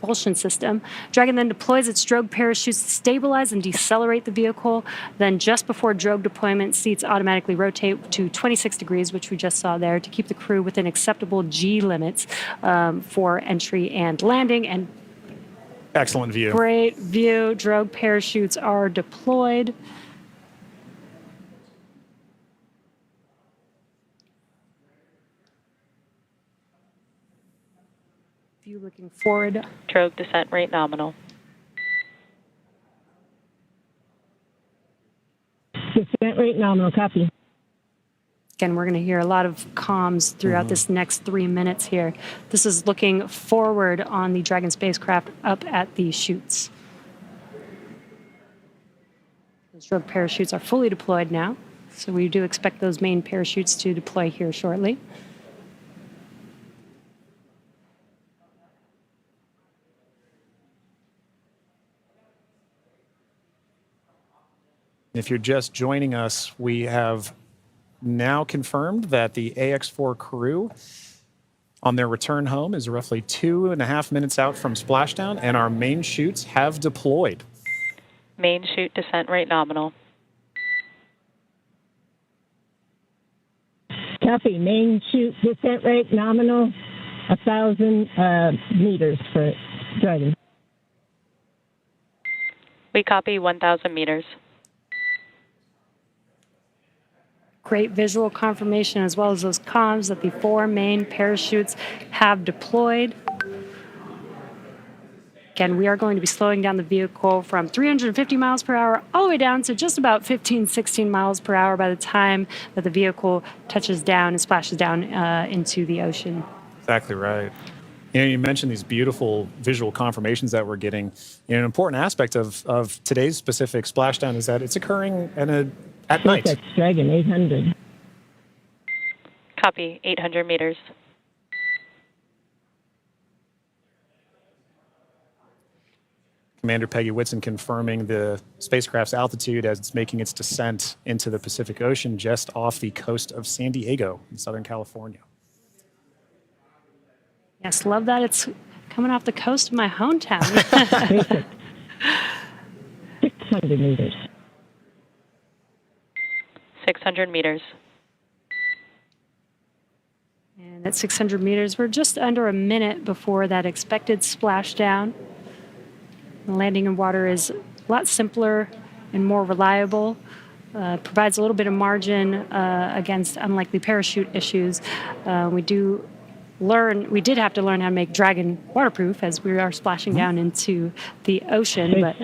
propulsion system. Dragon then deploys its drogue parachutes to stabilize and decelerate the vehicle. Then just before drogue deployment, seats automatically rotate to 26 degrees, which we just saw there, to keep the crew within acceptable G limits for entry and landing. And excellent view. Great view. Drogue parachutes are deployed. View looking forward. Drogue descent rate nominal. Descent rate nominal, copy. Again, we're going to hear a lot of comms throughout this next 3 minutes here. This is looking forward on the Dragon spacecraft up at the chutes. Those drogue parachutes are fully deployed now, so we do expect those main parachutes to deploy here shortly. If you're just joining us, we have now confirmed that the AX4 crew on their return home is roughly 2.5 minutes out from splashdown, and our main chutes have deployed. Main chute descent rate nominal. Copy. Main chute descent rate nominal, 1,000 meters for Dragon. We copy 1,000 meters. Great visual confirmation as well as those comms that the 4 main parachutes have deployed. Again, we are going to be slowing down the vehicle from 350 miles per hour all the way down to just about 15, 16 miles per hour by the time that the vehicle touches down and splashes down into the ocean. Exactly right. You know, you mentioned these beautiful visual confirmations that we're getting. You know, an important aspect of today's specific splashdown is that it's occurring at night. That's Dragon 800. Copy 800 meters. Commander Peggy Whitson confirming the spacecraft's altitude as it's making its descent into the Pacific Ocean just off the coast of San Diego in Southern California. Yes, love that it's coming off the coast of my hometown. 600 meters. 600 meters. And at 600 meters, we're just under a minute before that expected splashdown. The landing in water is a lot simpler and more reliable. Provides a little bit of margin against unlikely parachute issues. We did have to learn how to make Dragon waterproof as we are splashing down into the ocean. But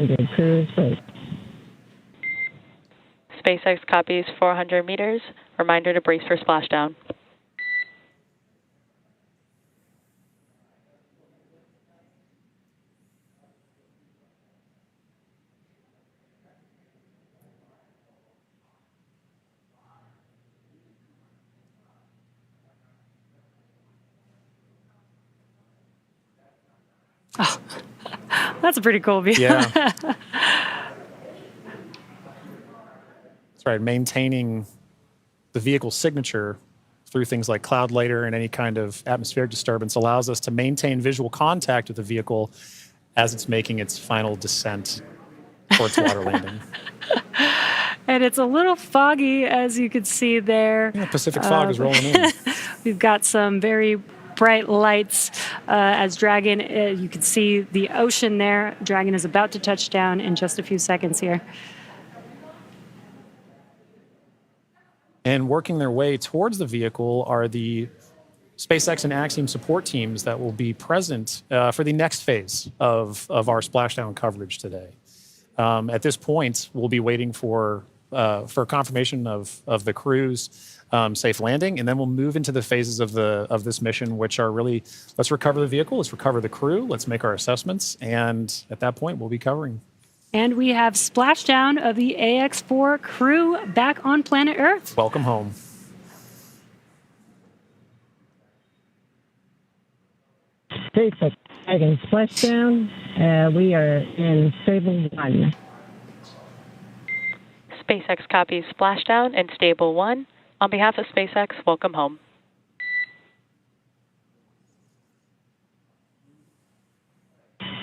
SpaceX copies 400 meters. Reminder to brace for splashdown. Oh, that's a pretty cool view. Yeah. That's right. Maintaining the vehicle's signature through things like cloud layer and any kind of atmospheric disturbance allows us to maintain visual contact with the vehicle as it's making its final descent towards water landing. And it's a little foggy, as you can see there. Yeah, Pacific fog is rolling in. We've got some very bright lights as Dragon, you can see the ocean there. Dragon is about to touch down in just a few seconds here. And working their way towards the vehicle are the SpaceX and Axiom support teams that will be present for the next phase of our splashdown coverage today. At this point, we'll be waiting for confirmation of the crew's safe landing, and then we'll move into the phases of this mission, which are really, let's recover the vehicle, let's recover the crew, let's make our assessments, and at that point, we'll be covering. And we have splashdown of the AX4 crew back on planet Earth. Welcome home. SpaceX Dragon splashdown. We are in Stable 1. SpaceX copies splashdown and Stable 1. On behalf of SpaceX, welcome home.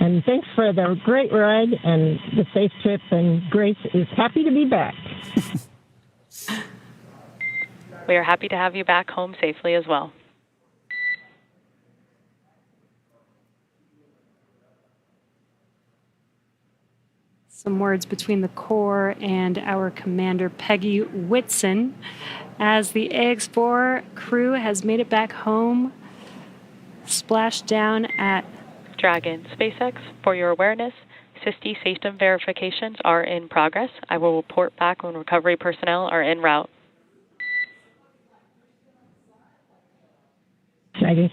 And thanks for the great ride and the safe trip. And Grace is happy to be back. We are happy to have you back home safely as well. Some words between the Corps and our commander, Peggy Whitson, as the AX4 crew has made it back home, splashed down at Dragon SpaceX, for your awareness, SISTI system verifications are in progress. I will report back when recovery personnel are en route. Dragon.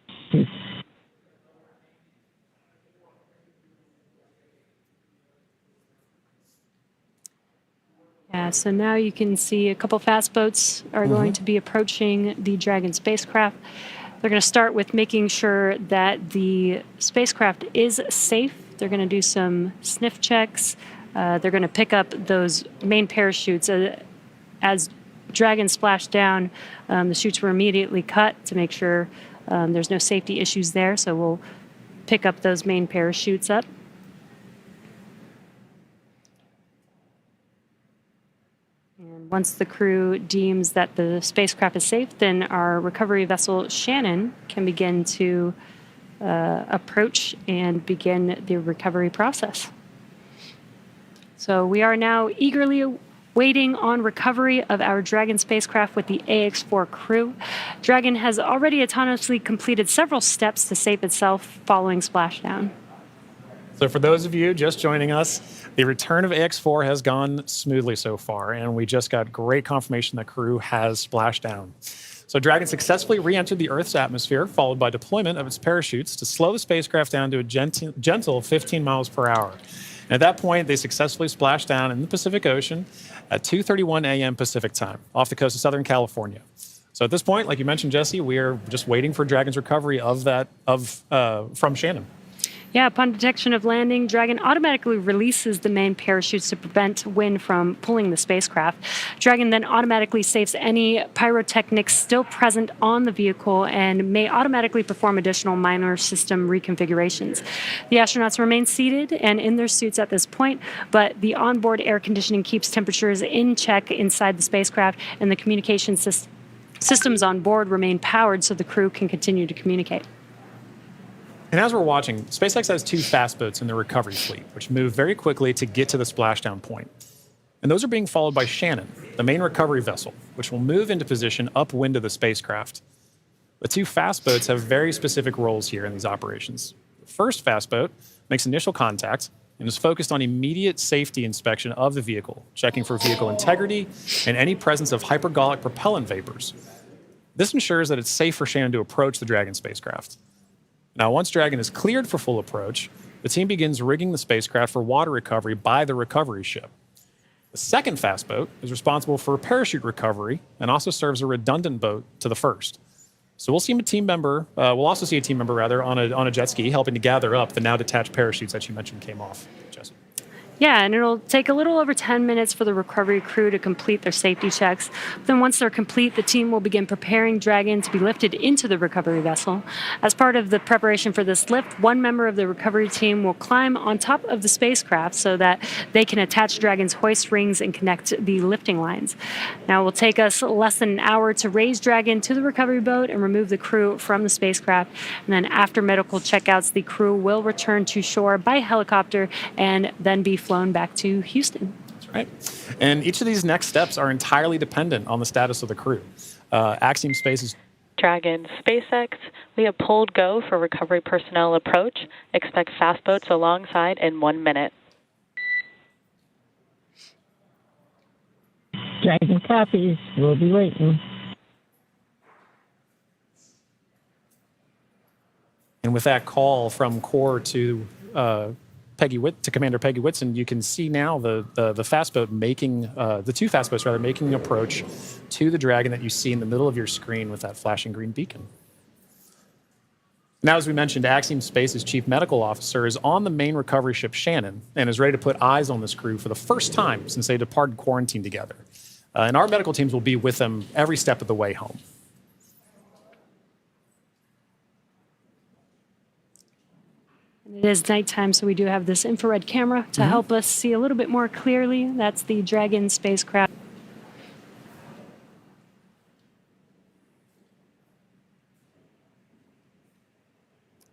Yeah, so now you can see a couple fast boats are going to be approaching the Dragon spacecraft. They're going to start with making sure that the spacecraft is safe. They're going to do some sniff checks. They're going to pick up those main parachutes. As Dragon splashed down, the chutes were immediately cut to make sure there's no safety issues there. So we'll pick up those main parachutes up. And once the crew deems that the spacecraft is safe, then our recovery vessel Shannon can begin to approach and begin the recovery process. So we are now eagerly waiting on recovery of our Dragon spacecraft with the AX4 crew. Dragon has already autonomously completed several steps to save itself following splashdown. So for those of you just joining us, the return of AX4 has gone smoothly so far, and we just got great confirmation that crew has splashed down. So Dragon successfully re-entered the Earth's atmosphere, followed by deployment of its parachutes to slow the spacecraft down to a gentle 15 miles per hour. And at that point, they successfully splashed down in the Pacific Ocean at 2:31 a.m. Pacific time, off the coast of Southern California. So at this point, like you mentioned, Jesse, we are just waiting for Dragon's recovery from Shannon. Yeah, upon detection of landing, Dragon automatically releases the main parachutes to prevent wind from pulling the spacecraft. Dragon then automatically saves any pyrotechnics still present on the vehicle and may automatically perform additional minor system reconfigurations. The astronauts remain seated and in their suits at this point, but the onboard air conditioning keeps temperatures in check inside the spacecraft, and the communication systems on board remain powered so the crew can continue to communicate. And as we're watching, SpaceX has two fast boats in the recovery fleet, which move very quickly to get to the splashdown point. And those are being followed by Shannon, the main recovery vessel, which will move into position upwind of the spacecraft. The two fast boats have very specific roles here in these operations. The first fast boat makes initial contact and is focused on immediate safety inspection of the vehicle, checking for vehicle integrity and any presence of hypergolic propellant vapors. This ensures that it's safe for Shannon to approach the Dragon spacecraft. Now, once Dragon is cleared for full approach, the team begins rigging the spacecraft for water recovery by the recovery ship. The second fast boat is responsible for parachute recovery and also serves a redundant boat to the first. So we'll see a team member, we'll also see a team member on a jet ski helping to gather up the now detached parachutes that you mentioned came off, Jesse. Yeah, and it'll take a little over 10 minutes for the recovery crew to complete their safety checks. Then once they're complete, the team will begin preparing Dragon to be lifted into the recovery vessel. As part of the preparation for this lift, one member of the recovery team will climb on top of the spacecraft so that they can attach Dragon's hoist rings and connect the lifting lines. Now, it will take us less than an hour to raise Dragon to the recovery boat and remove the crew from the spacecraft. And then after medical checkouts, the crew will return to shore by helicopter and then be flown back to Houston. That's right. And each of these next steps are entirely dependent on the status of the crew. Axiom Space's Dragon SpaceX, we have pulled go for recovery personnel approach. Expect fast boats alongside in 1 minute. Dragon copies. We'll be waiting. And with that call from Corps to Commander Peggy Whitson, you can see now the fast boat making the two fast boats making an approach to the Dragon that you see in the middle of your screen with that flashing green beacon. Now, as we mentioned, Axiom Space's chief medical officer is on the main recovery ship Shannon and is ready to put eyes on this crew for the first time since they departed quarantine together. And our medical teams will be with them every step of the way home. It is nighttime, so we do have this infrared camera to help us see a little bit more clearly. That's the Dragon spacecraft.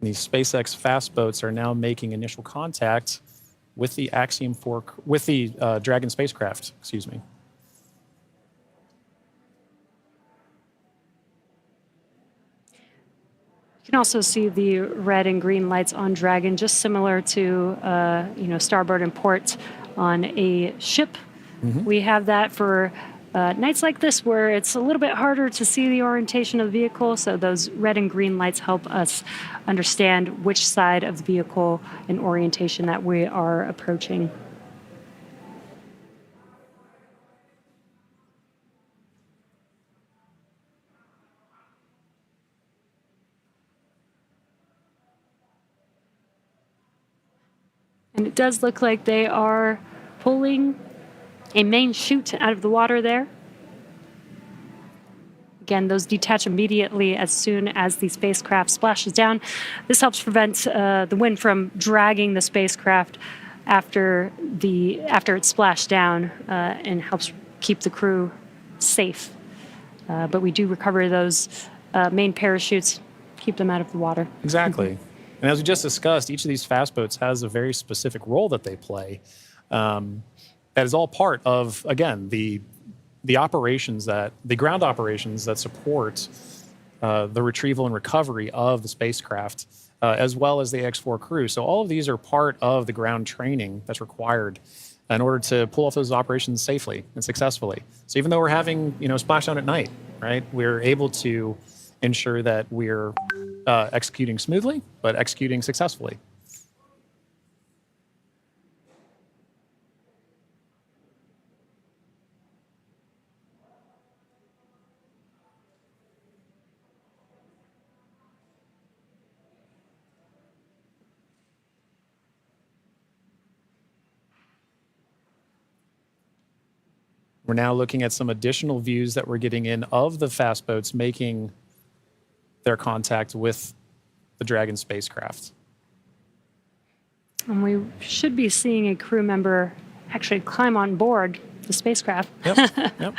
These SpaceX fast boats are now making initial contact with the Axiom 4, with the Dragon spacecraft, excuse me. You can also see the red and green lights on Dragon, just similar to starboard and port on a ship. We have that for nights like this where it's a little bit harder to see the orientation of the vehicle, so those red and green lights help us understand which side of the vehicle and orientation that we are approaching. And it does look like they are pulling a main chute out of the water there. Again, those detach immediately as soon as the spacecraft splashes down. This helps prevent the wind from dragging the spacecraft after it's splashed down, and helps keep the crew safe. But we do recover those main parachutes, keep them out of the water. Exactly. And as we just discussed, each of these fast boats has a very specific role that they play. That is all part of, again, the operations the ground operations that support the retrieval and recovery of the spacecraft, as well as the X4 crew. So all of these are part of the ground training that's required in order to pull off those operations safely and successfully. So even though we're having, splashdown at night, right, we're able to ensure that we're executing smoothly, but executing successfully. We're now looking at some additional views that we're getting in of the fast boats making their contact with the Dragon spacecraft. And we should be seeing a crew member actually climb on board the spacecraft, Yep.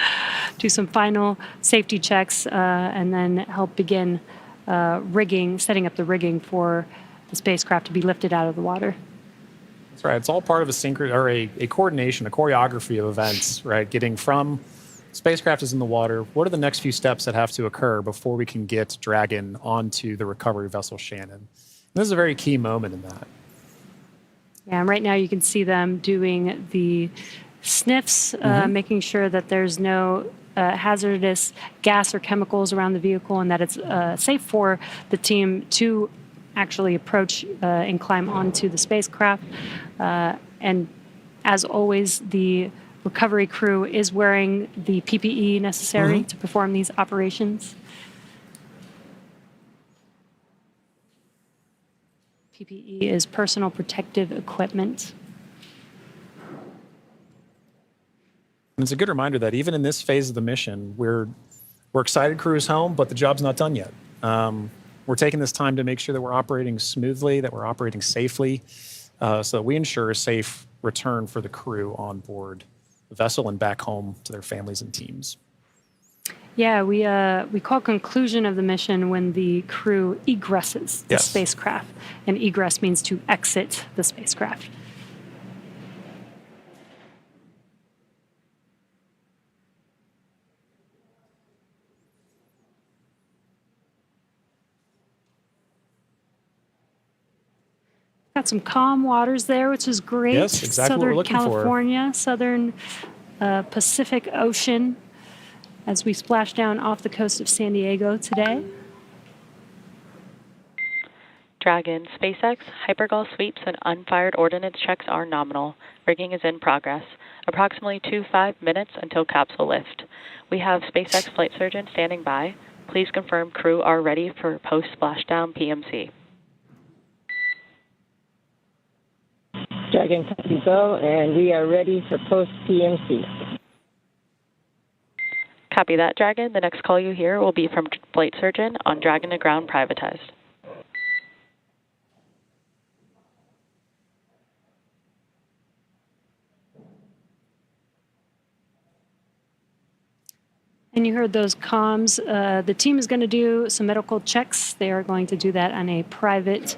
do some final safety checks, and then help begin setting up the rigging for the spacecraft to be lifted out of the water. That's right. It's all part of a coordination, a choreography of events, right? Getting from spacecraft is in the water. What are the next few steps that have to occur before we can get Dragon onto the recovery vessel Shannon? And this is a very key moment in that. Yeah, and right now you can see them doing the sniffs, making sure that there's no hazardous gas or chemicals around the vehicle and that it's safe for the team to actually approach and climb onto the spacecraft. And as always, the recovery crew is wearing the PPE necessary to perform these operations. PPE is personal protective equipment. And it's a good reminder that even in this phase of the mission, we're excited crew is home, but the job's not done yet. We're taking this time to make sure that we're operating smoothly, that we're operating safely, so that we ensure a safe return for the crew on board the vessel and back home to their families and teams. Yeah, we call conclusion of the mission when the crew egresses the spacecraft, and egress means to exit the spacecraft. Got some calm waters there, which is great. Yes, exactly what we're looking Southern California, Southern Pacific Ocean, as we splash down off the coast of San Diego today. Dragon, SpaceX, hypergol sweeps, and unfired ordnance checks are nominal. Rigging is in progress. Approximately 5 minutes until capsule lift. We have SpaceX flight surgeon standing by. Please confirm crew are ready for post-splashdown PMC. Dragon copy go, and we are ready for post-PMC. Copy that, Dragon. The next call you hear will be from flight surgeon on Dragon to ground privatized. And you heard those comms. The team is going to do some medical checks. They are going to do that on a private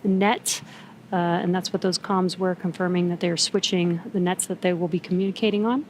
net. And that's what those comms were, confirming that they're switching the nets that they will be communicating on.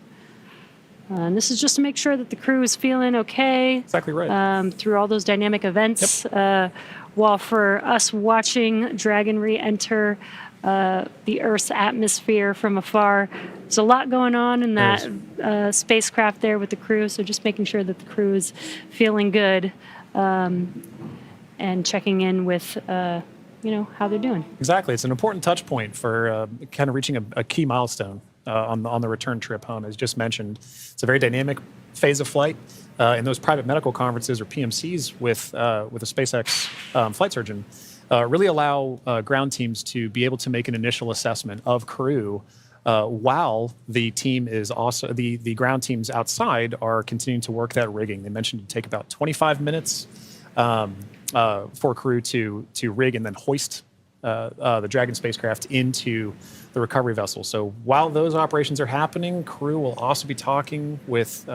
And this is just to make sure that the crew is feeling okay. Exactly right. Through all those dynamic events. Yep. While for us watching Dragon re-enter the Earth's atmosphere from afar, there's a lot going on in that spacecraft there with the crew. So just making sure that the crew is feeling good and checking in with how they're doing. Exactly. It's an important touch point for kind of reaching a key milestone on the return trip home. As just mentioned, it's a very dynamic phase of flight. And those private medical conferences, or PMCs, with a SpaceX flight surgeon really allow ground teams to be able to make an initial assessment of crew while the team is also the ground teams outside are continuing to work that rigging. They mentioned it would take about 25 minutes for crew to rig and then hoist the Dragon spacecraft into the recovery vessel. So while those operations are happening, crew will also be talking with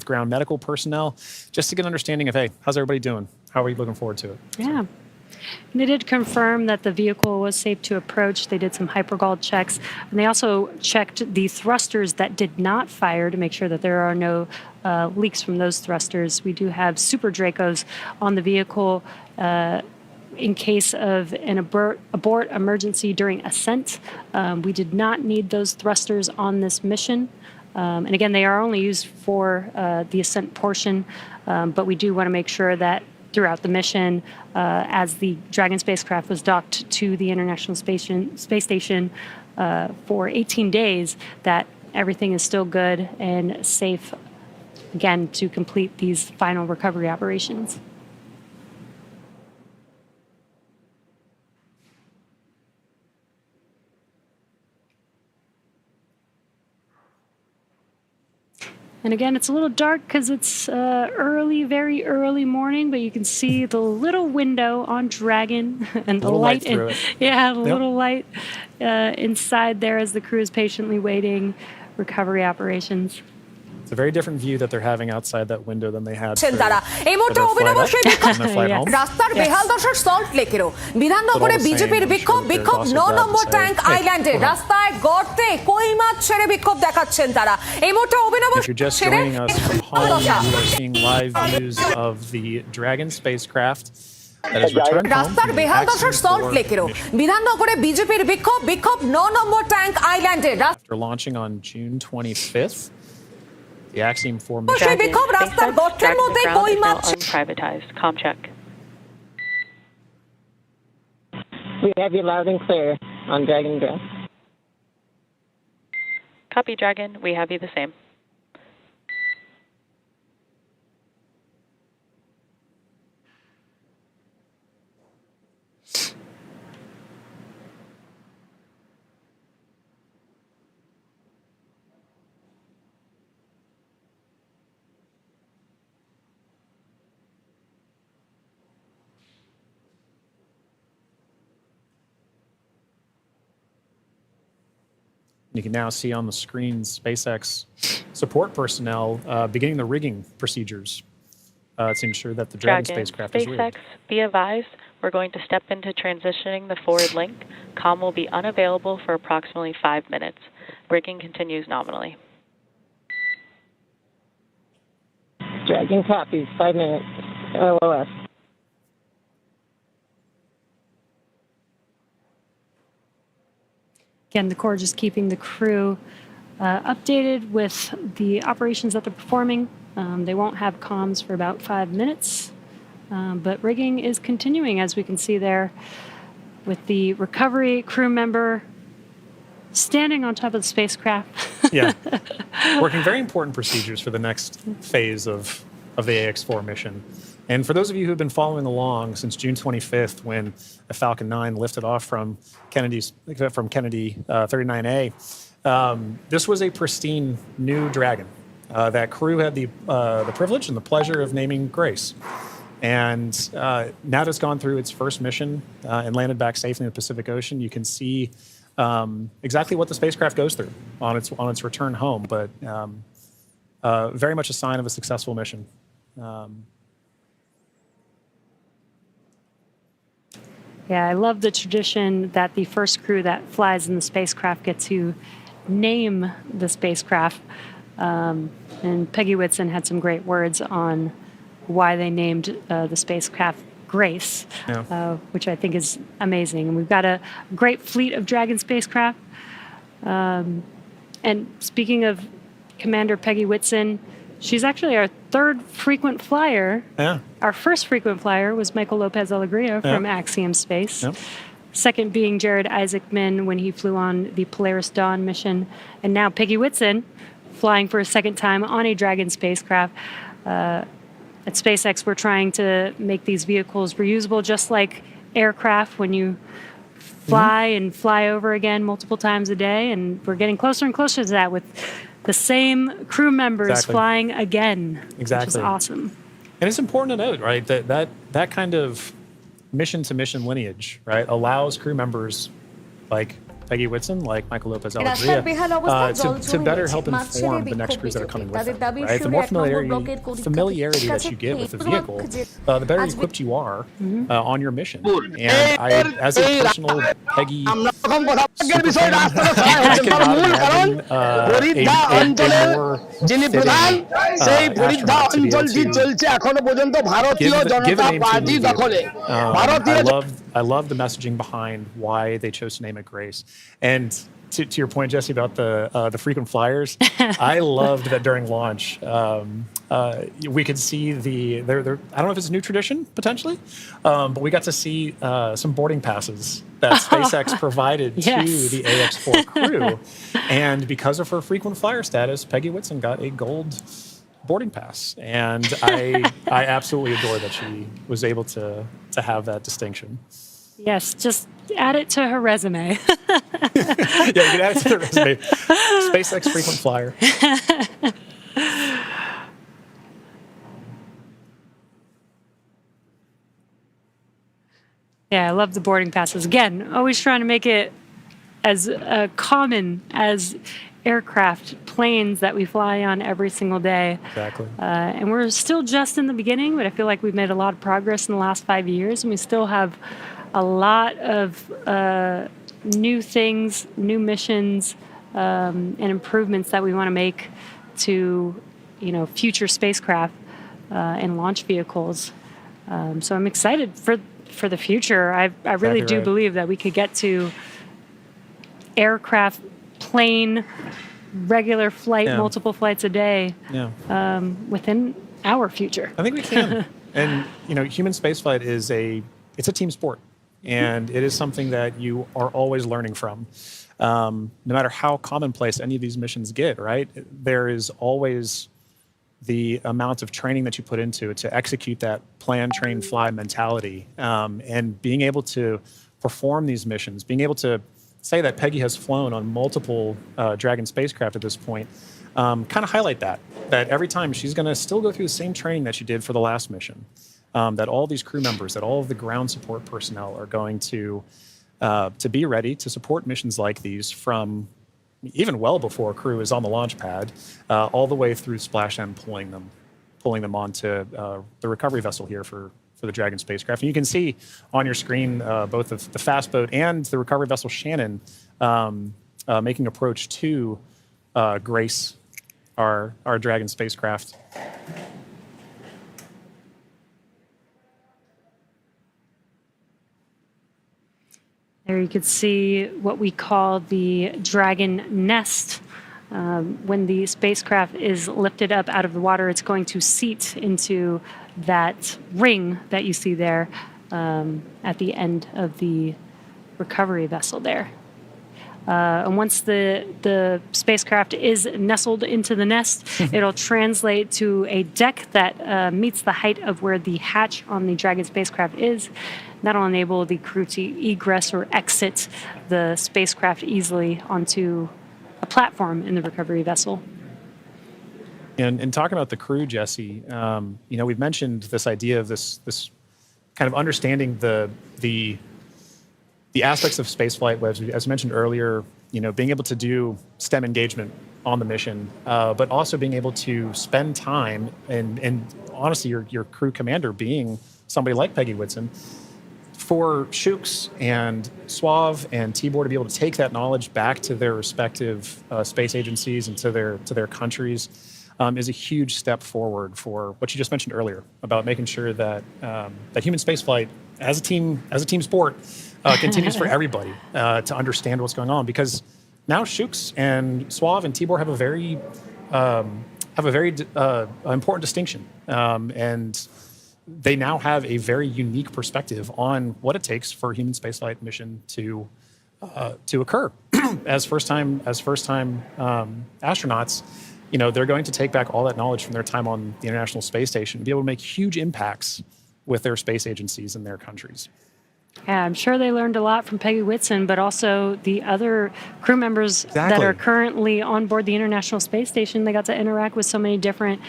ground medical personnel just to get an understanding of, hey, how's everybody doing? How are you looking forward to it? Yeah. And they did confirm that the vehicle was safe to approach. They did some hypergol checks, and they also checked the thrusters that did not fire to make sure that there are no leaks from those thrusters. We do have Super Dracos on the vehicle in case of an abort emergency during ascent. We did not need those thrusters on this mission. And again, they are only used for the ascent portion, but we do want to make sure that throughout the mission, as the Dragon spacecraft was docked to the International Space Station for 18 days, that everything is still good and safe, again, to complete these final recovery operations. And again, it's a little dark because it's very early morning, but you can see the little window on Dragon and the light through it. Yeah, the little light inside there as the crew is patiently waiting recovery operations. It's a very different view that they're having outside that window than they had তারা এই মুহূর্তে অভিনব সেই বিক্ষোভ Yes. রাস্তার বেহাল দশার salt লেকেরও বিধাননগরে বিজেপির বিক্ষোভ 9 নম্বর ট্যাঙ্ক আইল্যান্ডে রাস্তায় গর্তে কই মাছ ছেড়ে বিক্ষোভ দেখাচ্ছেন তারা এই মুহূর্তে অভিনব If you're just joining us from home, you are seeing live views of the Dragon spacecraft that has returned home রাস্তার from the বেহাল দশার Axiom সল্ট 4 লেকেরও mission. বিধাননগরে বিজেপির বিক্ষোভ 9 নম্বর ট্যাঙ্ক আইল্যান্ডে After launching on June 25th, the Axiom 4 mission. সেই বিক্ষোভ রাস্তার গর্তের মধ্যে কই মাছ unprivatized. Com check. We have you loud and clear on Dragon Ground. Copy, Dragon. We have you the same. You can now see on the screen SpaceX support personnel beginning the rigging procedures to ensure that the Dragon spacecraft is rigged. SpaceX, be advised, we're going to step into transitioning the forward link. COM will be unavailable for approximately 5 minutes. Rigging continues nominally. Dragon copies, 5 minutes. LOS. Again, the Corps just keeping the crew updated with the operations that they're performing. They won't have comms for about 5 minutes, but rigging is continuing, as we can see there, with the recovery crew member standing on top of the spacecraft. Yeah, working very important procedures for the next phase of the AX-4 mission. And for those of you who've been following along since June 25th, when a Falcon 9 lifted off from Kennedy 39A, this was a pristine new Dragon. That crew had the privilege and the pleasure of naming Grace. And now that it's gone through its first mission and landed back safely in the Pacific Ocean, you can see exactly what the spacecraft goes through on its return home. But very much a sign of a successful mission. Yeah, I love the tradition that the first crew that flies in the spacecraft get to name the spacecraft. And Peggy Whitson had some great words on why they named the spacecraft Grace, which I think is amazing. And we've got a great fleet of Dragon spacecraft. And speaking of Commander Peggy Whitson, she's actually our third frequent flyer. Yeah. Our first frequent flyer was Michael Lopez Alegria from Axiom Space. Yeah. Second being Jared Isaacman when he flew on the Polaris Dawn mission. And now Peggy Whitson flying for a second time on a Dragon spacecraft. At SpaceX, we're trying to make these vehicles reusable, just like aircraft when you fly and fly over again multiple times a day. And we're getting closer and closer to that with the same crew members flying again, which is awesome. And it's important to note, right, that kind of mission-to-mission lineage, right, allows crew members like Peggy Whitson, like Michael Lopez Alegria, to better help inform the next crews that are coming with them, right? The more familiarity that you get with the vehicle, the better equipped you are on your mission. And I, as a personal Peggy super fan, I cannot imagine a more fitting astronaut to be able to give a name to the vehicle. I love the messaging behind why they chose to name it Grace. And to your point, Jesse, about the frequent flyers, I loved that during launch, we could see I don't know if it's a new tradition, potentially, but we got to see some boarding passes that SpaceX provided to the AX-4 crew. And because of her frequent flyer status, Peggy Whitson got a gold boarding pass. And I absolutely adore that she was able to have that distinction. Yes, just add it to her resume. Yeah, you can add it to the resume. SpaceX frequent flyer. Yeah, I love the boarding passes. Again, always trying to make it as common as aircraft, planes that we fly on every single day. Exactly. And we're still just in the beginning, but I feel like we've made a lot of progress in the last 5 years, and we still have a lot of new things, new missions, and improvements that we want to make to, future spacecraft and launch vehicles. So I'm excited for the future. I really do believe that we could get to aircraft, plane, regular flight, multiple flights a day within our future. I think we can. And, human spaceflight is it's a team sport. And it is something that you are always learning from. No matter how commonplace any of these missions get, right? There is always the amount of training that you put into it to execute that plan, train, fly mentality. And being able to perform these missions, being able to say that Peggy has flown on multiple Dragon spacecraft at this point, kind of highlight that every time she's going to still go through the same training that she did for the last mission. That all these crew members, that all of the ground support personnel are going to be ready to support missions like these from even well before a crew is on the launch pad, all the way through splashdown, pulling them onto the recovery vessel here for the Dragon spacecraft. And you can see on your screen both the fast boat and the recovery vessel Shannon making approach to Grace, our Dragon spacecraft. There you could see what we call the Dragon nest. When the spacecraft is lifted up out of the water, it's going to seat into that ring that you see there at the end of the recovery vessel there. And once the spacecraft is nestled into the nest, it'll translate to a deck that meets the height of where the hatch on the Dragon spacecraft is. That'll enable the crew to egress or exit the spacecraft easily onto a platform in the recovery vessel. And talking about the crew, Jesse, we've mentioned this idea of this kind of understanding the the aspects of spaceflight, as mentioned earlier, being able to do STEM engagement on the mission, but also being able to spend time and honestly, your crew commander being somebody like Peggy Whitson, for Shooks and Suave and Tibor to be able to take that knowledge back to their respective space agencies and to their countries is a huge step forward for what you just mentioned earlier about making sure that that human spaceflight as a team sport continues for everybody to understand what's going on, because now Shooks and Suave and Tibor have a very important distinction, and they now have a very unique perspective on what it takes for a human spaceflight mission to occur. as first time astronauts, they're going to take back all that knowledge from their time on the International Space Station and be able to make huge impacts with their space agencies in their countries. Yeah, I'm sure they learned a lot from Peggy Whitson, but also the other crew members that are currently on board the International Space Station. They got to interact with so many different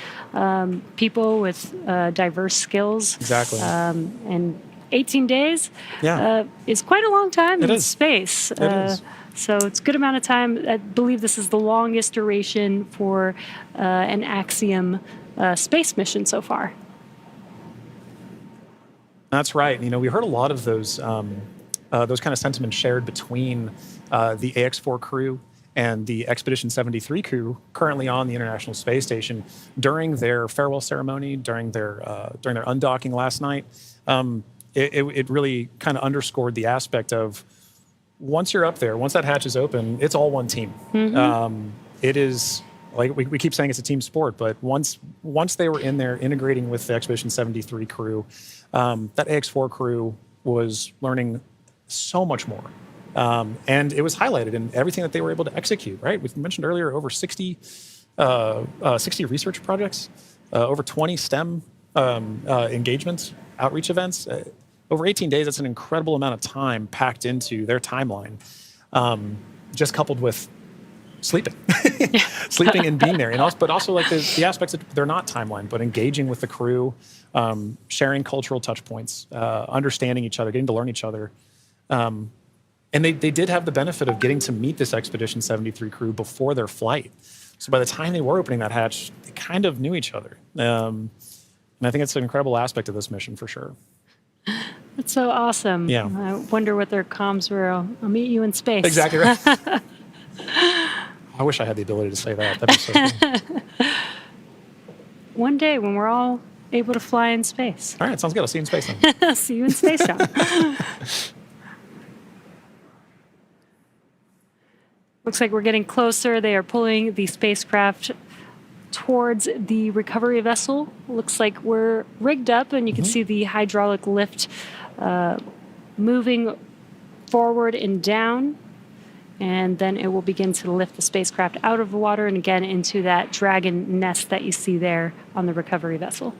people with diverse skills. Exactly. And 18 days is quite a long time in space. It is. So it's a good amount of time. I believe this is the longest duration for an Axiom space mission so far. That's right. We heard a lot of those kind of sentiments shared between the AX-4 crew and the Expedition 73 crew currently on the International Space Station during their farewell ceremony, during their undocking last night. It really kind of underscored the aspect of once you're up there, once that hatch is open, it's all one team. Mm-hmm. It is. Like we keep saying, it's a team sport, but once they were in there integrating with the Expedition 73 crew, that AX-4 crew was learning so much more. And it was highlighted in everything that they were able to execute, right? We mentioned earlier over 60 research projects, over 20 STEM engagements, outreach events. Over 18 days, that's an incredible amount of time packed into their timeline, just coupled with sleeping and being there, but also like the aspects that they're not timeline, but engaging with the crew, sharing cultural touch points, understanding each other, getting to learn each other. And they did have the benefit of getting to meet this Expedition 73 crew before their flight. So by the time they were opening that hatch, they kind of knew each other. And I think it's an incredible aspect of this mission for sure. That's so awesome. Yeah. I wonder what their comms were. I'll meet you in space. Exactly right. I wish I had the ability to say that. That'd be so cool. One day when we're all able to fly in space. All right, sounds good. I'll see you in space then. See you in space, John. Looks like we're getting closer. They are pulling the spacecraft towards the recovery vessel. Looks like we're rigged up, and you can see the hydraulic lift moving forward and down. And then it will begin to lift the spacecraft out of the water and again into that Dragon nest that you see there on the recovery vessel.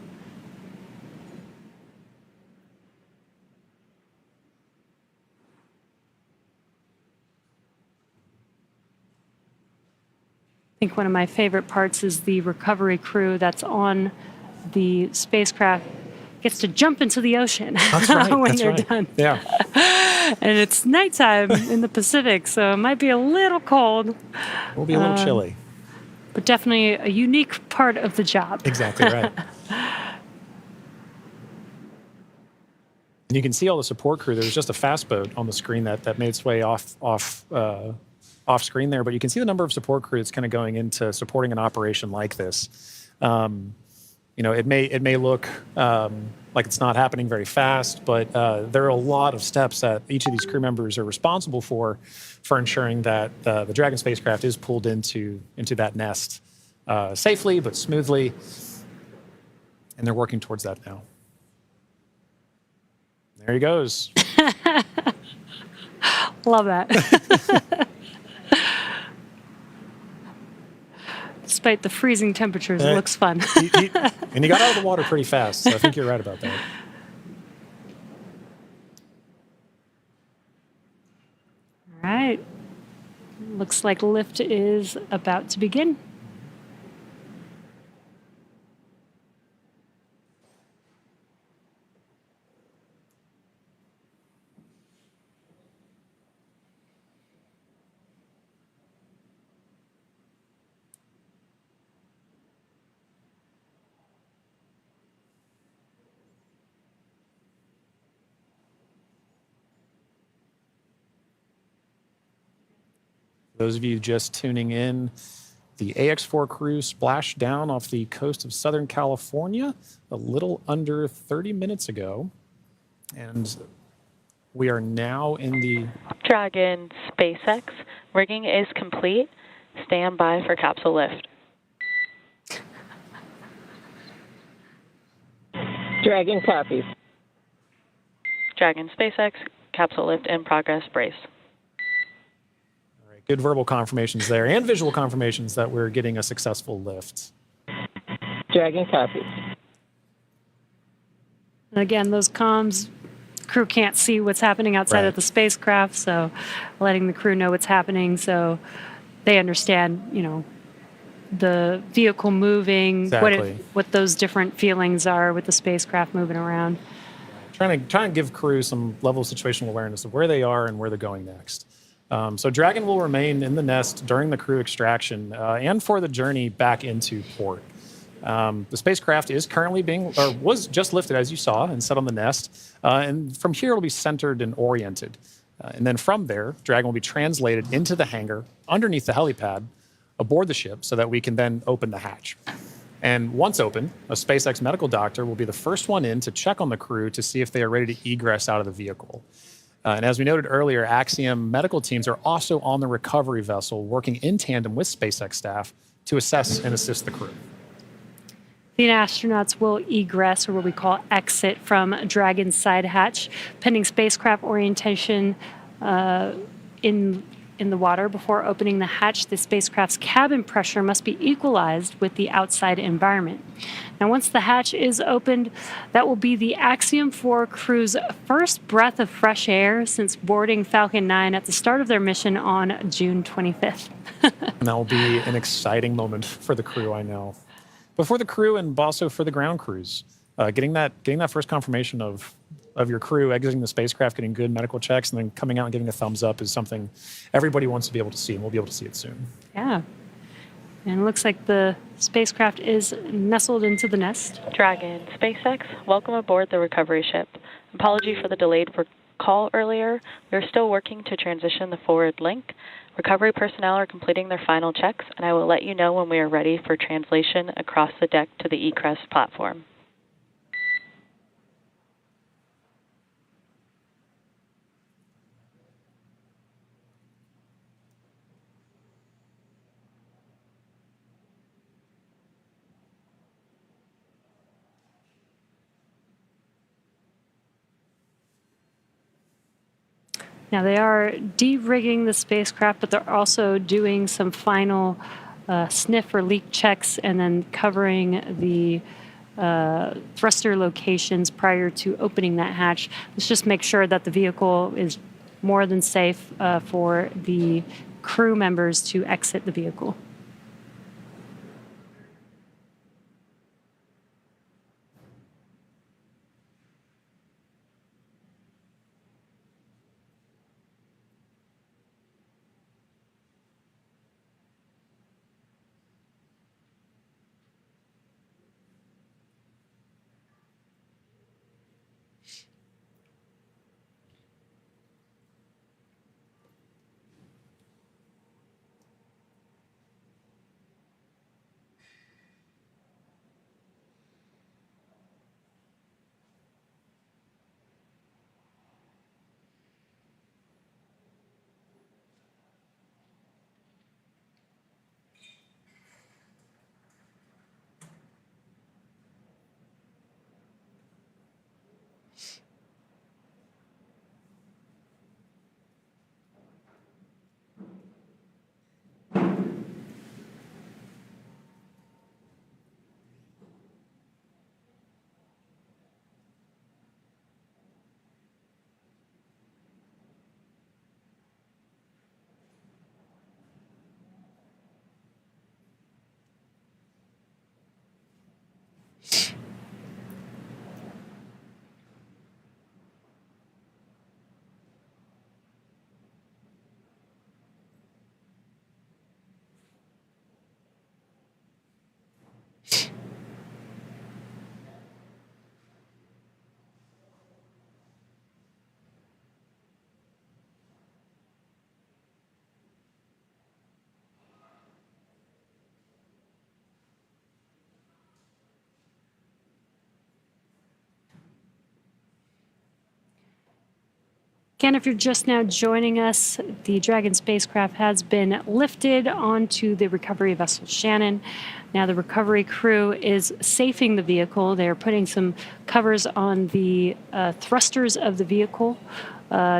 I think one of my favorite parts is the recovery crew that's on the spacecraft gets to jump into the ocean when they're done. Yeah. And it's nighttime in the Pacific, so it might be a little cold. We'll be a little chilly. But definitely a unique part of the job. Exactly right. And you can see all the support crew. There's just a fast boat on the screen that made its way off screen there, but you can see the number of support crew that's kind of going into supporting an operation like this. It may look like it's not happening very fast, but there are a lot of steps that each of these crew members are responsible for ensuring that the Dragon spacecraft is pulled into that nest safely but smoothly, and they're working towards that now. There he goes. Love that. Despite the freezing temperatures, it looks fun. And he got out of the water pretty fast, so I think you're right about that. All right. Looks like lift is about to begin. Those of you just tuning in, the AX4 crew splashed down off the coast of Southern California a little under 30 minutes ago. And we are now in the Dragon SpaceX, rigging is complete. Stand by for capsule lift. Dragon copies. Dragon SpaceX, capsule lift in progress, brace. All right, good verbal confirmations there and visual confirmations that we're getting a successful lift. Dragon copies. And again, those comms, crew can't see what's happening outside Right. of the spacecraft, so letting the crew know what's happening so they understand, the vehicle moving, Exactly. what those different feelings are with the spacecraft moving around. Trying to give crew some level of situational awareness of where they are and where they're going next. So Dragon will remain in the nest during the crew extraction and for the journey back into port. The spacecraft is currently was just lifted, as you saw, and set on the nest. And from here, it'll be centered and oriented. And then from there, Dragon will be translated into the hangar underneath the helipad aboard the ship so that we can then open the hatch. And once open, a SpaceX medical doctor will be the first one in to check on the crew to see if they are ready to egress out of the vehicle. And as we noted earlier, Axiom medical teams are also on the recovery vessel working in tandem with SpaceX staff to assess and assist the crew. The astronauts will egress, or what we call exit, from Dragon's side hatch, pending spacecraft orientation in the water. Before opening the hatch, the spacecraft's cabin pressure must be equalized with the outside environment. Now, once the hatch is opened, that will be the Axiom 4 crew's first breath of fresh air since boarding Falcon 9 at the start of their mission on June 25th. And that will be an exciting moment for the crew, I know. But for the crew and also for the ground crews, getting that first confirmation of your crew exiting the spacecraft, getting good medical checks, and then coming out and giving a thumbs up is something everybody wants to be able to see, and we'll be able to see it soon. Yeah. And it looks like the spacecraft is nestled into the nest. Dragon SpaceX, welcome aboard the recovery ship. Apology for the delayed call earlier. We are still working to transition the forward link. Recovery personnel are completing their final checks, and I will let you know when we are ready for translation across the deck to the egress platform. Now, they are de-rigging the spacecraft, but they're also doing some final sniff or leak checks and then covering the thruster locations prior to opening that hatch. Let's just make sure that the vehicle is more than safe for the crew members to exit the vehicle. Again, if you're just now joining us, the Dragon spacecraft has been lifted onto the recovery vessel Shannon. Now the recovery crew is safing the vehicle. They're putting some covers on the thrusters of the vehicle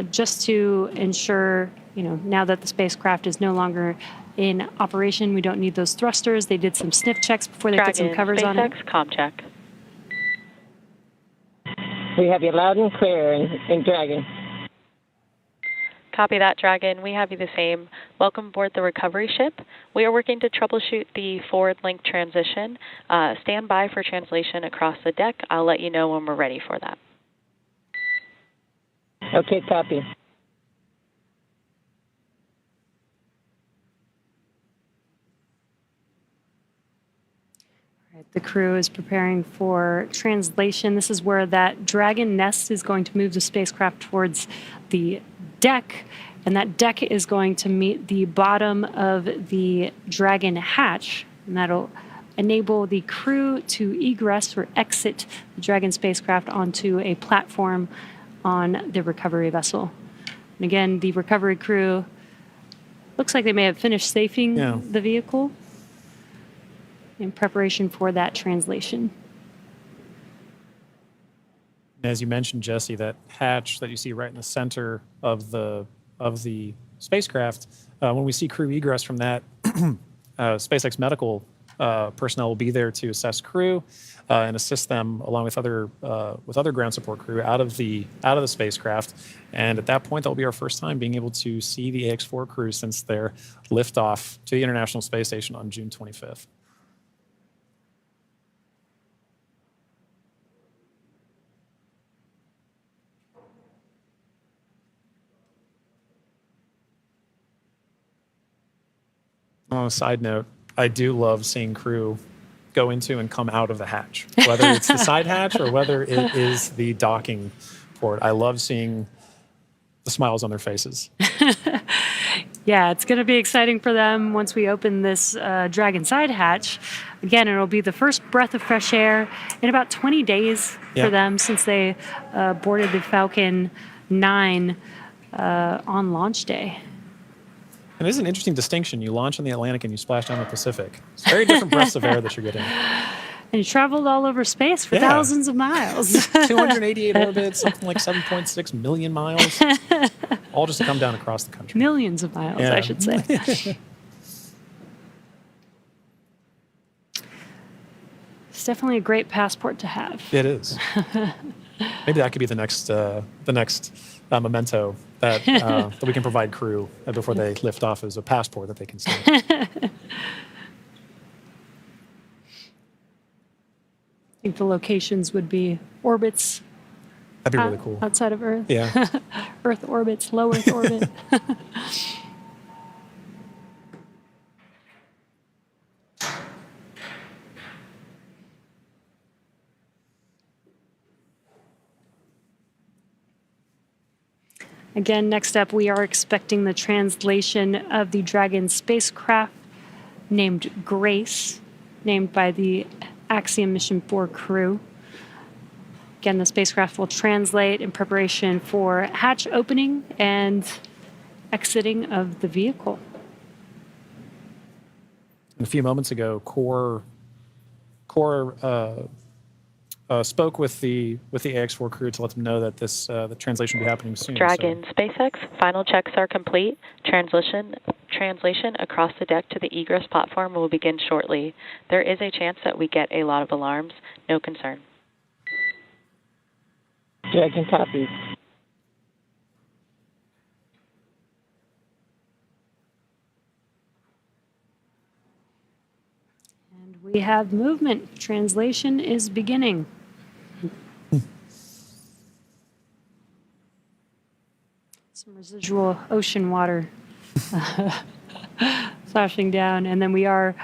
just to ensure, now that the spacecraft is no longer in operation, we don't need those thrusters. They did some sniff checks before they put some covers on it. SpaceX, comm check. We have you loud and clear in Dragon. Copy that, Dragon. We have you the same. Welcome aboard the recovery ship. We are working to troubleshoot the forward link transition. Stand by for translation across the deck. I'll let you know when we're ready for that. Okay, copy. The crew is preparing for translation. This is where that Dragon nest is going to move the spacecraft towards the deck, and that deck is going to meet the bottom of the Dragon hatch, and that'll enable the crew to egress or exit the Dragon spacecraft onto a platform on the recovery vessel. And again, the recovery crew looks like they may have finished safing the vehicle in preparation for that translation. As you mentioned, Jesse, that hatch that you see right in the center of the spacecraft, when we see crew egress from that, SpaceX medical personnel will be there to assess crew and assist them along with other ground support crew out of the spacecraft. And at that point, that'll be our first time being able to see the AX-4 crew since their liftoff to the International Space Station on June 25th. On a side note, I do love seeing crew go into and come out of the hatch, whether it's the side hatch or whether it is the docking port. I love seeing the smiles on their faces. Yeah, it's going to be exciting for them once we open this Dragon side hatch. Again, it'll be the first breath of fresh air in about 20 days for them since they boarded the Falcon 9 on launch day. And it is an interesting distinction. You launch in the Atlantic and you splash down the Pacific. It's very different breaths of air that you're getting. And you traveled all over space for thousands of miles. 288 orbits, something like 7.6 million miles, all just to come down across the country. Millions of miles, I should say. It's definitely a great passport to have. It is. Maybe that could be the next memento that we can provide crew before they lift off as a passport that they can see. I think the locations would be orbits. That'd be really cool. Outside of Earth. Yeah. Earth orbits, low Earth orbit. Again, next up, we are expecting the translation of the Dragon spacecraft named Grace, named by the Axiom Mission 4 crew. Again, the spacecraft will translate in preparation for hatch opening and exiting of the vehicle. A few moments ago, Core spoke with the AX-4 crew to let them know that the translation will be happening soon. Dragon, SpaceX, final checks are complete. Translation across the deck to the egress platform will begin shortly. There is a chance that we get a lot of alarms. No concern. Dragon copies. And we have movement. Translation is beginning. Some residual ocean water splashing down, and then we are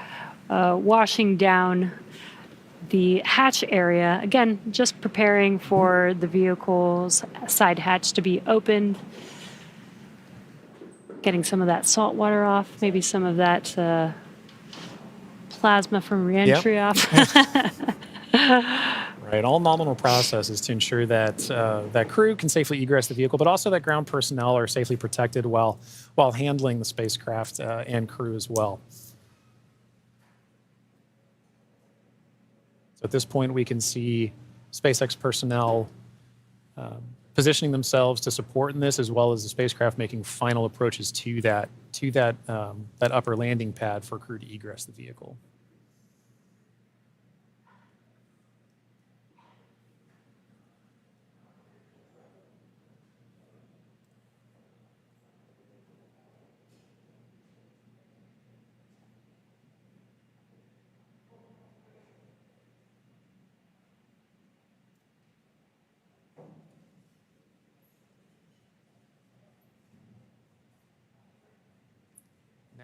washing down the hatch area. Again, just preparing for the vehicle's side hatch to be opened. Getting some of that salt water off, maybe some of that plasma from reentry off. Right. Right, all nominal processes to ensure that that crew can safely egress the vehicle, but also that ground personnel are safely protected while handling the spacecraft and crew as well. So at this point, we can see SpaceX personnel positioning themselves to support in this, as well as the spacecraft making final approaches to that upper landing pad for crew to egress the vehicle.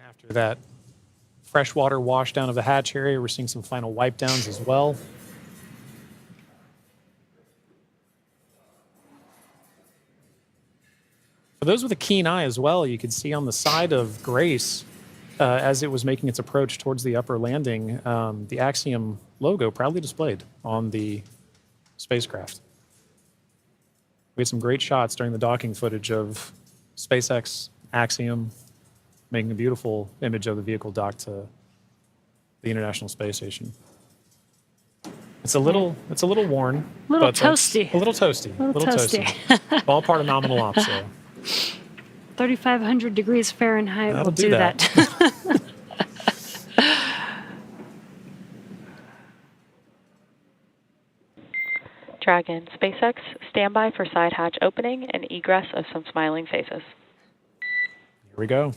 After that freshwater washdown of the hatch area, we're seeing some final wipe downs as well. For those with a keen eye as well, you could see on the side of Grace, as it was making its approach towards the upper landing, the Axiom logo proudly displayed on the spacecraft. We had some great shots during the docking footage of SpaceX, Axiom, making a beautiful image of the vehicle docked to the International Space Station. It's a little worn, A little but toasty. a little toasty. A little toasty. All part of nominal ops, though. 3,500 degrees Fahrenheit That'll will do do that. that. Dragon, SpaceX, standby for side hatch opening and egress of some smiling faces. Here we go.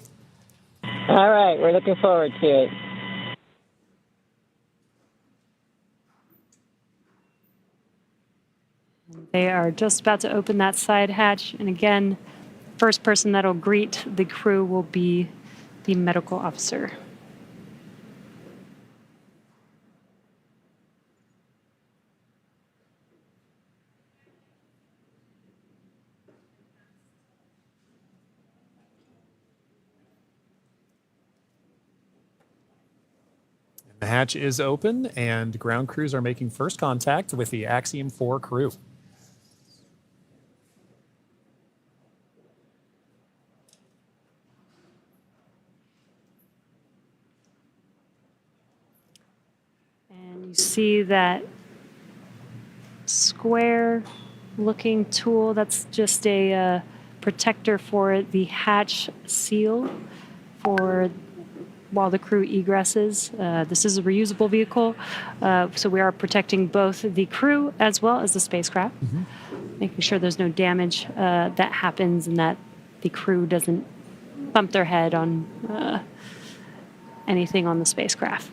All right, we're looking forward to it. They are just about to open that side hatch. And again, first person that'll greet the crew will be the medical officer. The hatch is open, and ground crews are making first contact with the Axiom 4 crew. And you see that square looking tool, that's just a protector for the hatch seal for while the crew egresses. This is a reusable vehicle, so we are protecting both the crew as well as the spacecraft, making sure there's no damage that happens and that the crew doesn't bump their head on anything on the spacecraft.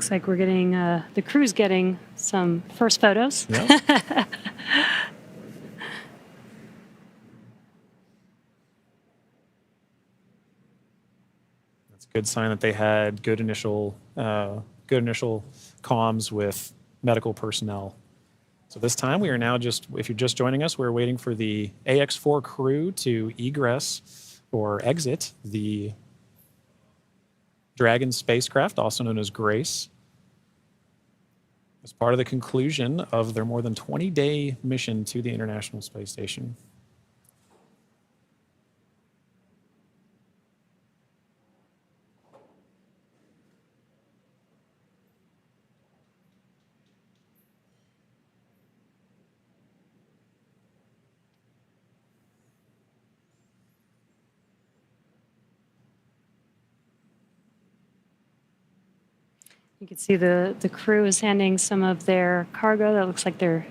Looks like we're getting, the crew's getting some first photos. Yeah. That's a good sign that they had good initial comms with medical personnel. So this time we are now just, if you're just joining us, we're waiting for the AX-4 crew to egress or exit the Dragon spacecraft, also known as Grace, as part of the conclusion of their more than 20-day mission to the International Space Station. You can see the crew is handing some of their cargo. That looks like their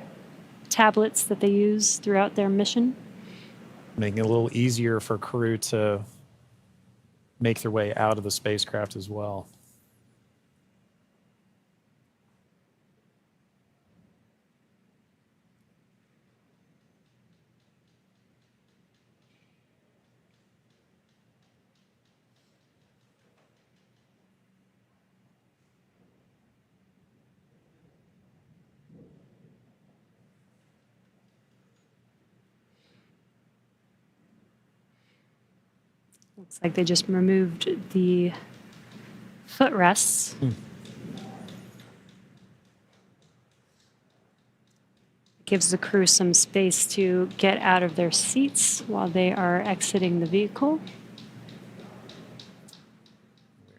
tablets that they use throughout their mission. Making it a little easier for crew to make their way out of the spacecraft as well. Looks like they just removed the footrests. Gives the crew some space to get out of their seats while they are exiting the vehicle.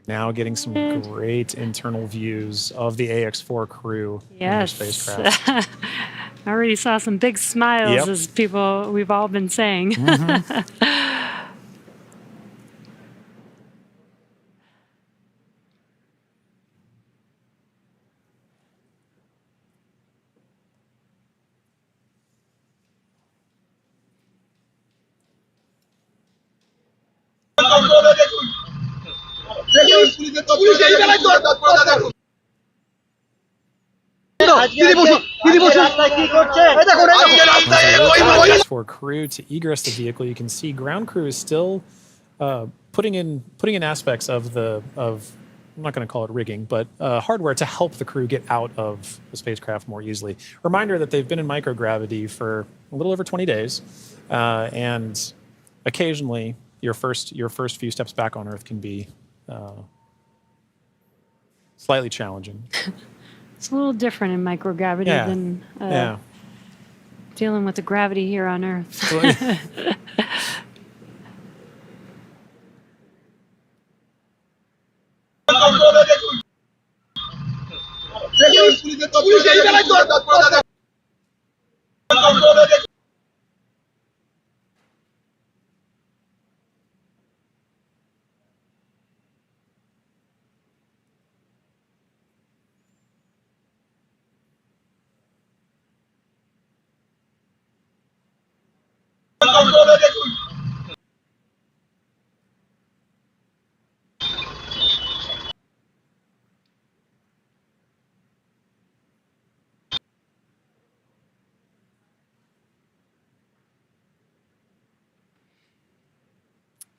Now getting some great internal views of the AX-4 crew Yes. in their spacecraft. I already saw some big smiles as people, we've all been saying. For crew to egress the vehicle, you can see ground crew is still putting in aspects of I'm not going to call it rigging, but hardware to help the crew get out of the spacecraft more easily. Reminder that they've been in microgravity for a little over 20 days, and occasionally your first few steps back on Earth can be slightly challenging. It's a little different in microgravity than dealing with the gravity here on Earth.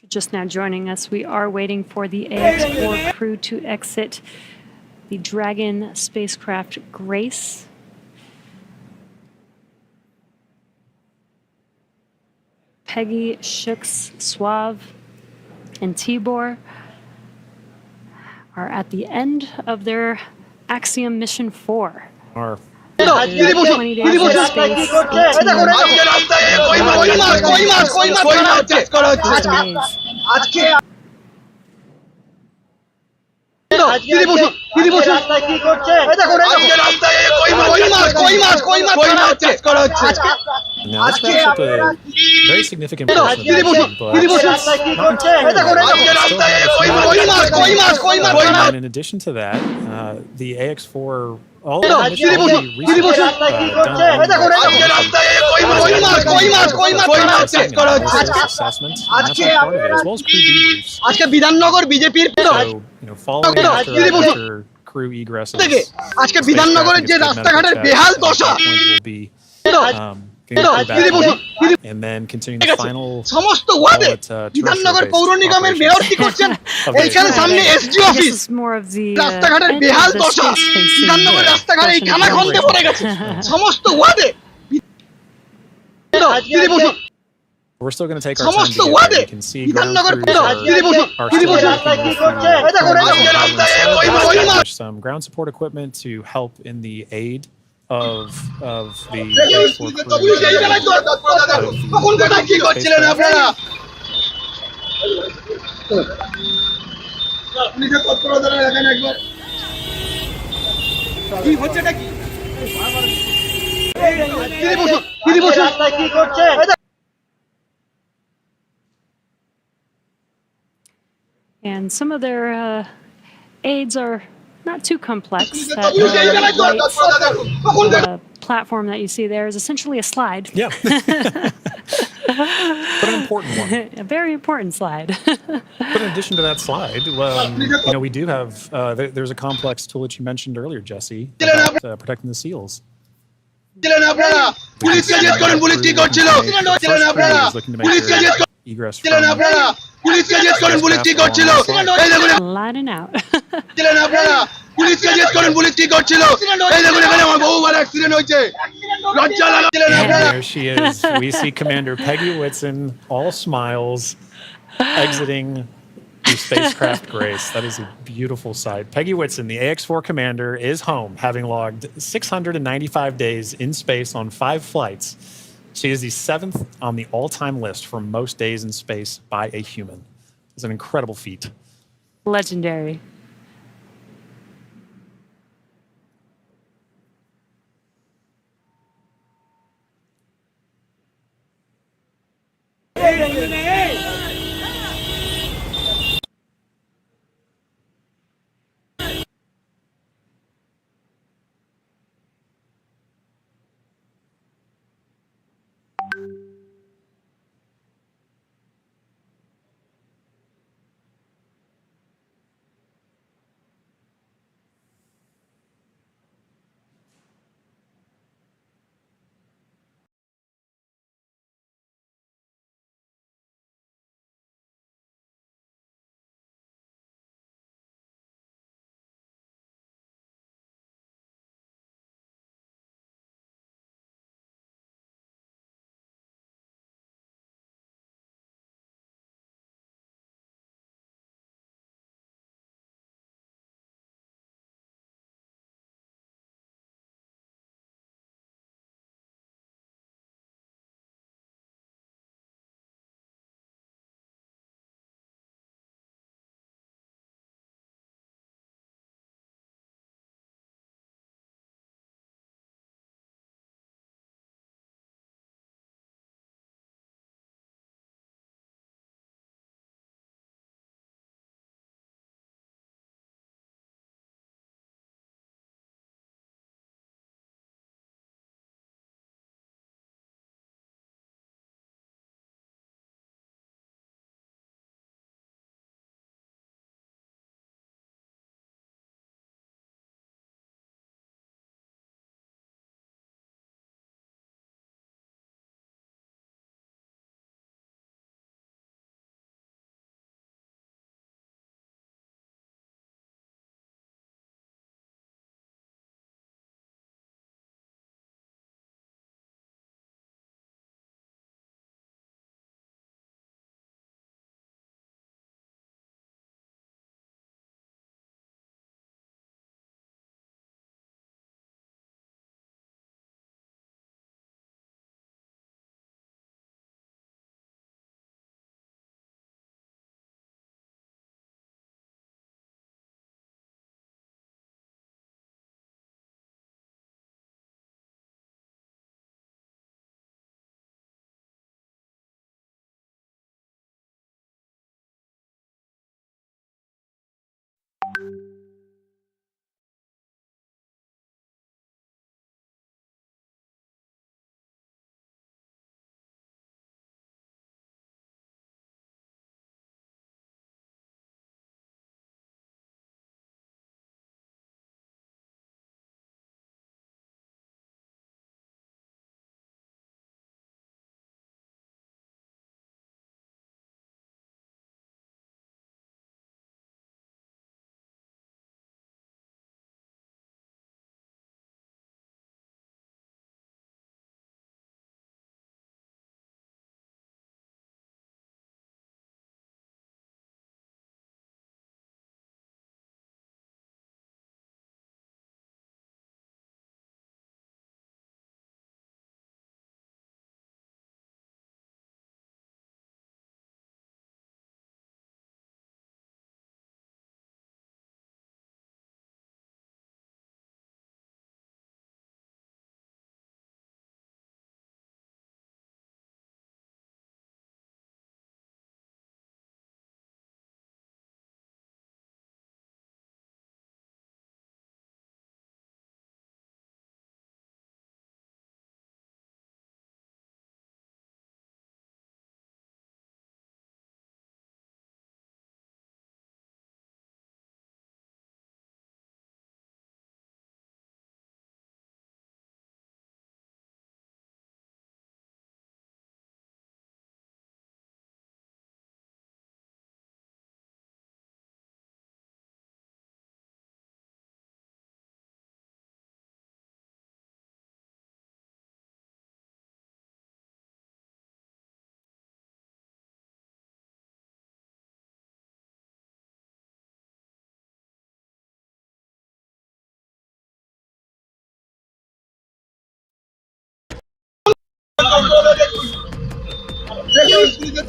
Just now joining us, we are waiting for the AX-4 crew to exit the Dragon spacecraft Grace. Peggy, Shooks, Suave, and Tibor are at the end of their Axiom Mission 4. 20 days in space, 18 Now, this wraps up a very significant portion of the mission, but and in addition to that, the AX-4, all of the missions will be research assessment, and that's all part of it, as well as crew debriefs. So, following after crew egresses. থেকে আজকে বিধাননগরের যে রাস্তাঘাটের বেহাল দশা and then continuing the final সমস্ত ওয়ার্ডে বিধাননগর পৌর নিগমের মেয়র কি করছেন এইখানে সামনে SD This office is more of the রাস্তাঘাটের end বেহাল of the দশা space-facing বিধাননগর রাস্তাঘাট এই portion of খানাখন্দে Bangla. পড়ে গেছে সমস্ত ওয়ার্ডে We're still going to take our time to সমস্ত get ওয়ার্ডে there. You can see ground Bidhannagar crews are still working with some ground support equipment to help in the aid of the floor crew. তখন কোথায় কি করছিলেন আপনারা পুলিশের তৎপরতা দেখেন একবার কি হচ্ছেটা কি কি করছে And some of their aids are not too complex. That platform that you see there is essentially a slide. Yeah. But an important one. A very important slide. But in addition to that slide, we do have, there's a complex tool that you mentioned earlier, Jesse, about protecting the seals. Egress from Lining out. And there she is. We see Commander Peggy Whitson, all smiles, exiting the spacecraft Grace. That is a beautiful sight. Peggy Whitson, the AX-4 commander, is home, having logged 695 days in space on 5 flights. She is the 7th on the all-time list for most days in space by a human. It's an incredible feat. Legendary.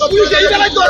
Police এই বেলায় তো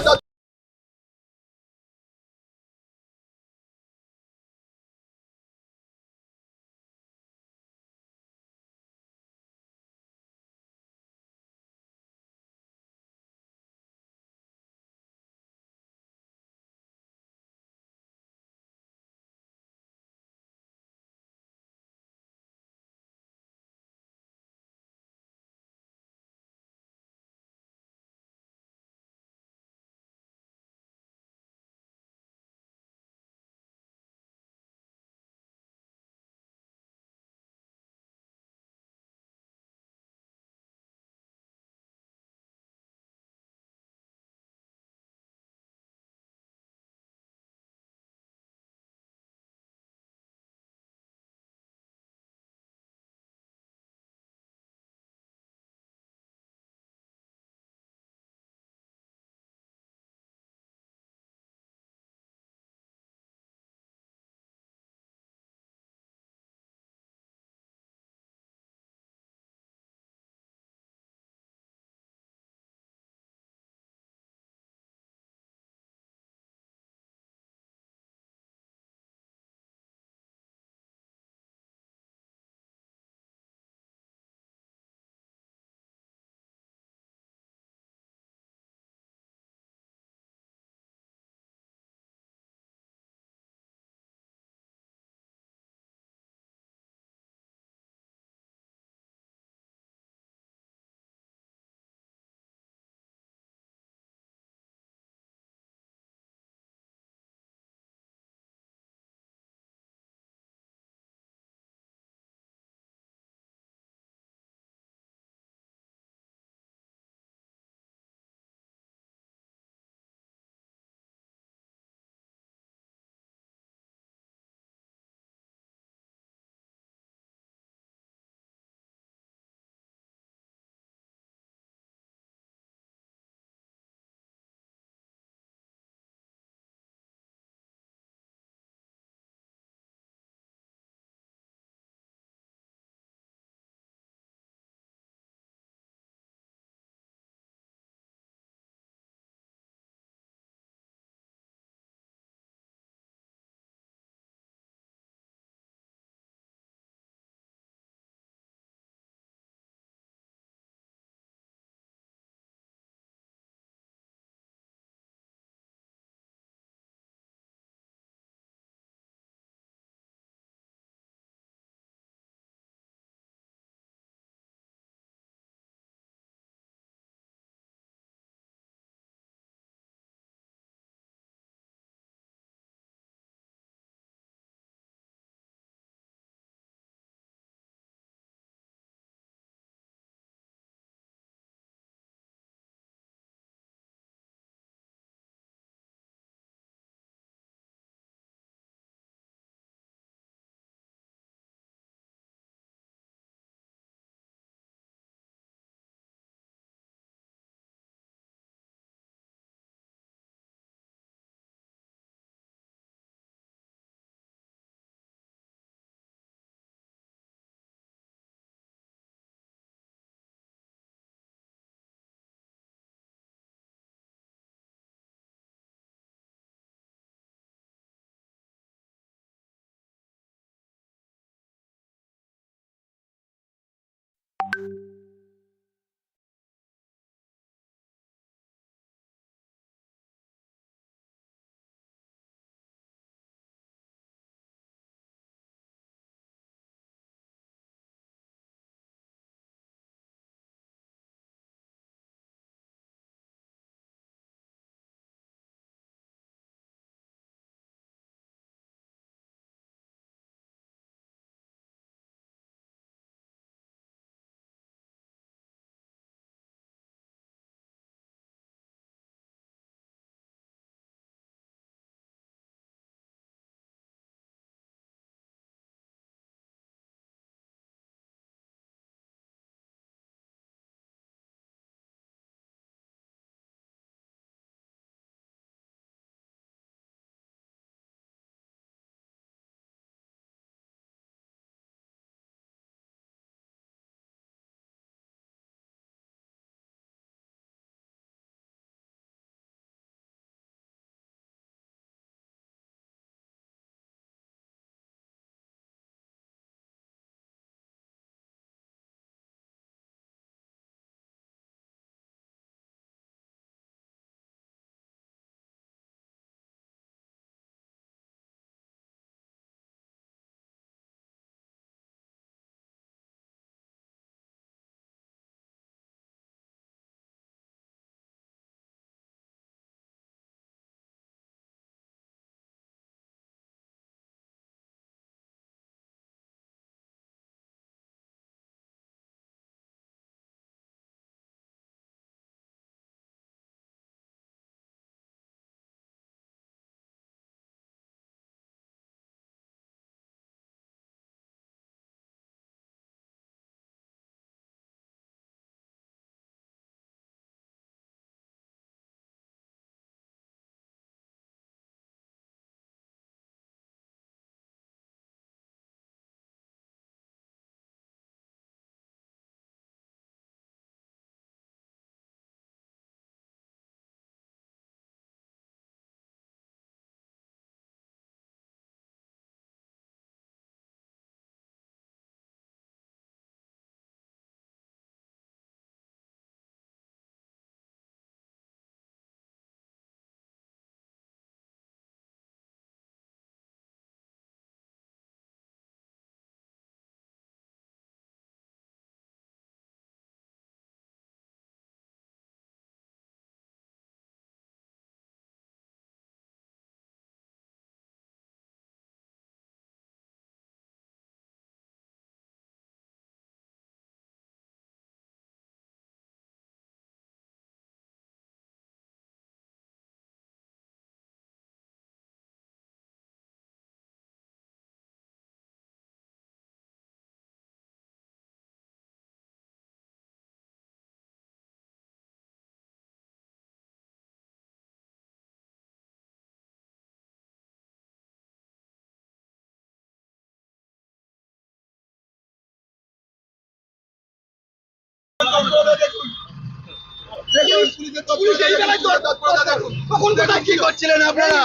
তখন কোথায় কি করছিলেন আপনারা?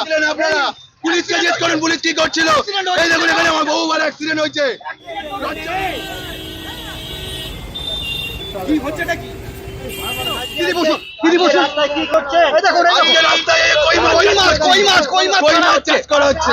পুলিশকে জিজ্ঞেস করুন পুলিশ কি করছিল। এই দেখুন এখানে আমার বহুবার অ্যাক্সিডেন্ট হয়েছে। কি হচ্ছেটা কি? কই মাছ চাষ করা হচ্ছে।